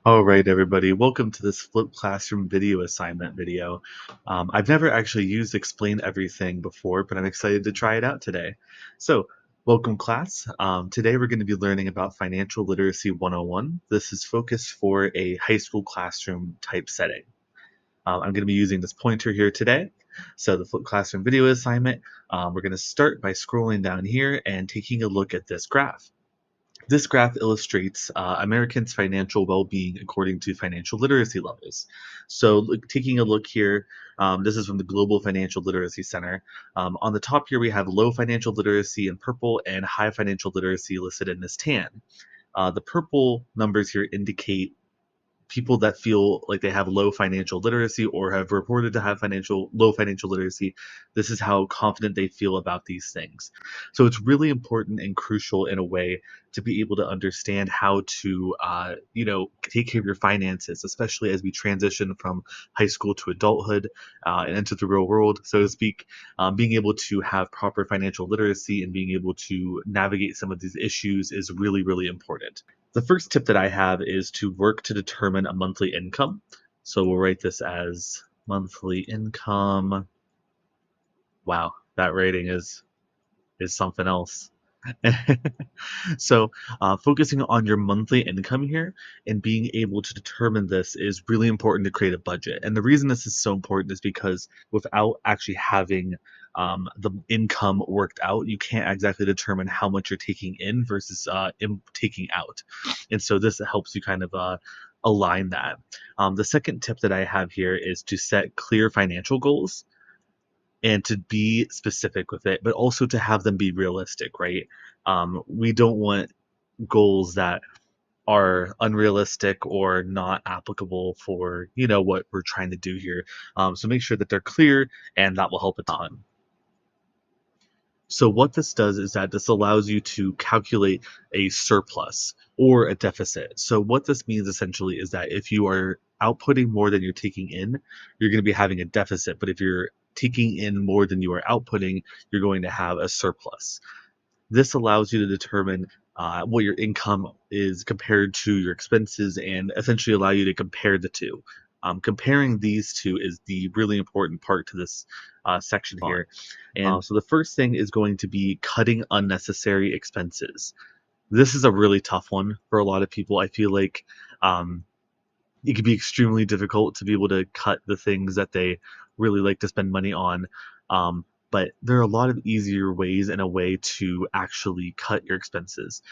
All right, everybody, welcome to this Flip Classroom video assignment video. I've never actually used Explain Everything before, but I'm excited to try it out today. So, welcome class. Today we're going to be learning about Financial Literacy 101. This is focused for a high school classroom type setting. I'm going to be using this pointer here today. So the Flip Classroom video assignment, we're going to start by scrolling down here and taking a look at this graph. This graph illustrates Americans' financial well-being according to financial literacy levels. So, taking a look here, this is from the Global Financial Literacy Center. On the top here, we have low financial literacy in purple and high financial literacy listed in this tan. The purple numbers here indicate people that feel like they have low financial literacy or have reported to have low financial literacy. This is how confident they feel about these things. So it's really important and crucial in a way to be able to understand how to take care of your finances, especially as we transition from high school to adulthood and into the real world, so to speak. Being able to have proper financial literacy and being able to navigate some of these issues is really, really important. The first tip that I have is to work to determine a monthly income. So we'll write this as monthly income. Wow, that rating is something else. So, focusing on your monthly income here and being able to determine this is really important to create a budget. And the reason this is so important is because without actually having the income worked out, you can't exactly determine how much you're taking in versus taking out. And so this helps you kind of align that. The second tip that I have here is to set clear financial goals and to be specific with it, but also to have them be realistic, right? We don't want goals that are unrealistic or not applicable for what we're trying to do here. So make sure that they're clear, and that will help a ton. So what this does is that this allows you to calculate a surplus or a deficit. So what this means essentially is that if you are outputting more than you're taking in, you're going to be having a deficit. But if you're taking in more than you are outputting, you're going to have a surplus. This allows you to determine what your income is compared to your expenses and essentially allow you to compare the two. Comparing these two is the really important part to this section here. And so the first thing is going to be cutting unnecessary expenses. This is a really tough one for a lot of people. I feel like um, it can be extremely difficult to be able to cut the things that they really like to spend money on. But there are a lot of easier ways and a way to actually cut your expenses.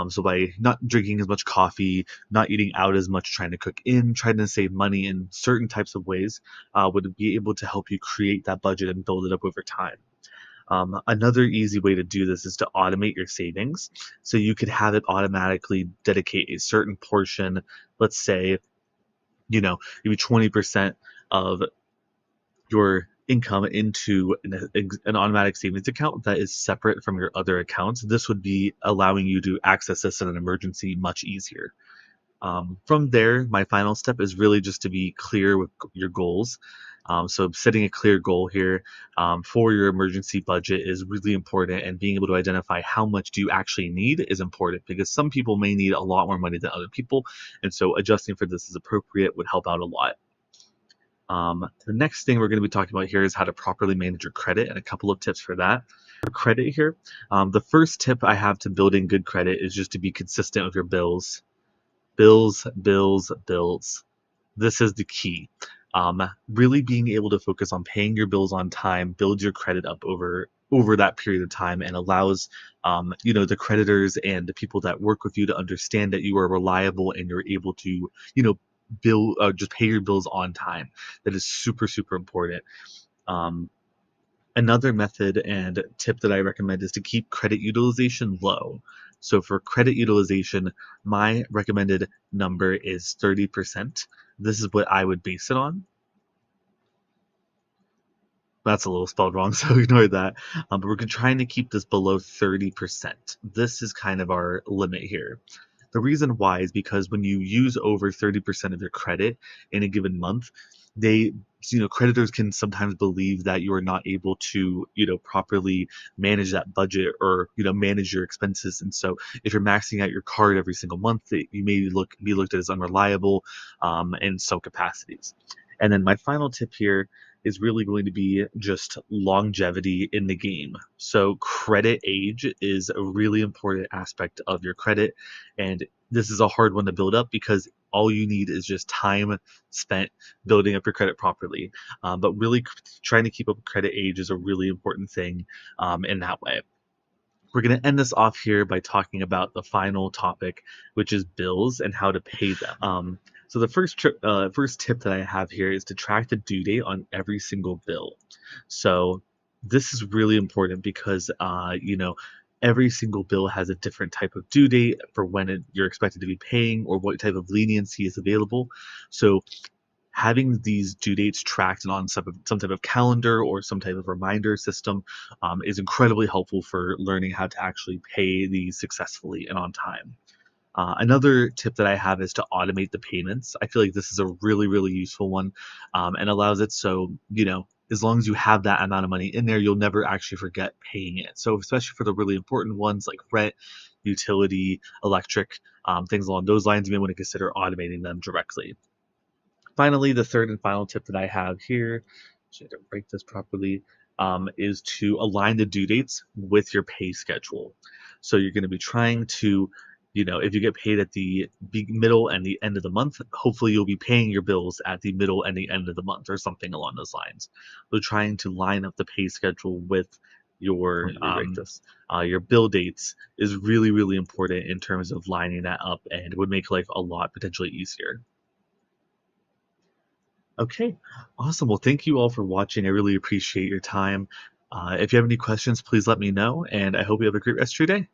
So by not drinking as much coffee, not eating out as much, trying to cook in, trying to save money in certain types of ways would be able to help you create that budget and build it up over time. Another easy way to do this is to automate your savings. So you could have it automatically dedicate a certain portion, let's say maybe 20% of your income into an automatic savings account that is separate from your other accounts. This would be allowing you to access this in an emergency much easier. From there, my final step is really just to be clear with your goals. So setting a clear goal here for your emergency budget is really important, and being able to identify how much do you actually need is important because some people may need a lot more money than other people, and so adjusting for this as appropriate would help out a lot. The next thing we're going to be talking about here is how to properly manage your credit and a couple of tips for that. For credit here, the first tip I have to building good credit is just to be consistent with your bills. Bills, bills, bills. This is the key. Really being able to focus on paying your bills on time builds your credit up over that period of time and allows the creditors and the people that work with you to understand that you are reliable and you're able to bill just pay your bills on time. That is super, super important. um, Another method and tip that I recommend is to keep credit utilization low. So for credit utilization, my recommended number is 30%. This is what I would base it on. That's a little spelled wrong, so ignore that. But we're trying to keep this below 30%. This is kind of our limit here. The reason why is because when you use over 30% of your credit in a given month, they creditors can sometimes believe that you are not able to properly manage that budget or manage your expenses. And so if you're maxing out your card every single month, you may be looked at as unreliable in some capacities. And then my final tip here is really going to be just longevity in the game. So credit age is a really important aspect of your credit, and this is a hard one to build up because all you need is just time spent building up your credit properly. But really trying to keep up with credit age is a really important thing in that way. We're going to end this off here by talking about the final topic, which is bills and how to pay them. So the first tip that I have here is to track the due date on every single bill. So this is really important because every single bill has a different type of due date for when you're expected to be paying or what type of leniency is available. So having these due dates tracked and on some type of calendar or some type of reminder system is incredibly helpful for learning how to actually pay these successfully and on time. Another tip that I have is to automate the payments. I feel like this is a really, really useful one and allows it so, as long as you have that amount of money in there, you'll never actually forget paying it. So, especially for the really important ones like rent, utility, electric, things along those lines, you may want to consider automating them directly. Finally, the third and final tip that I have here, I to write this properly, is to align the due dates with your pay schedule. So you're going to be trying to, if you get paid at the middle and the end of the month, hopefully you'll be paying your bills at the middle and the end of the month or something along those lines. So trying to line up the pay schedule with your bill dates is really, really important in terms of lining that up, and would make life a lot potentially easier. Okay, awesome. Well, thank you all for watching. I really appreciate your time. If you have any questions, please let me know, and I hope you have a great rest of your day.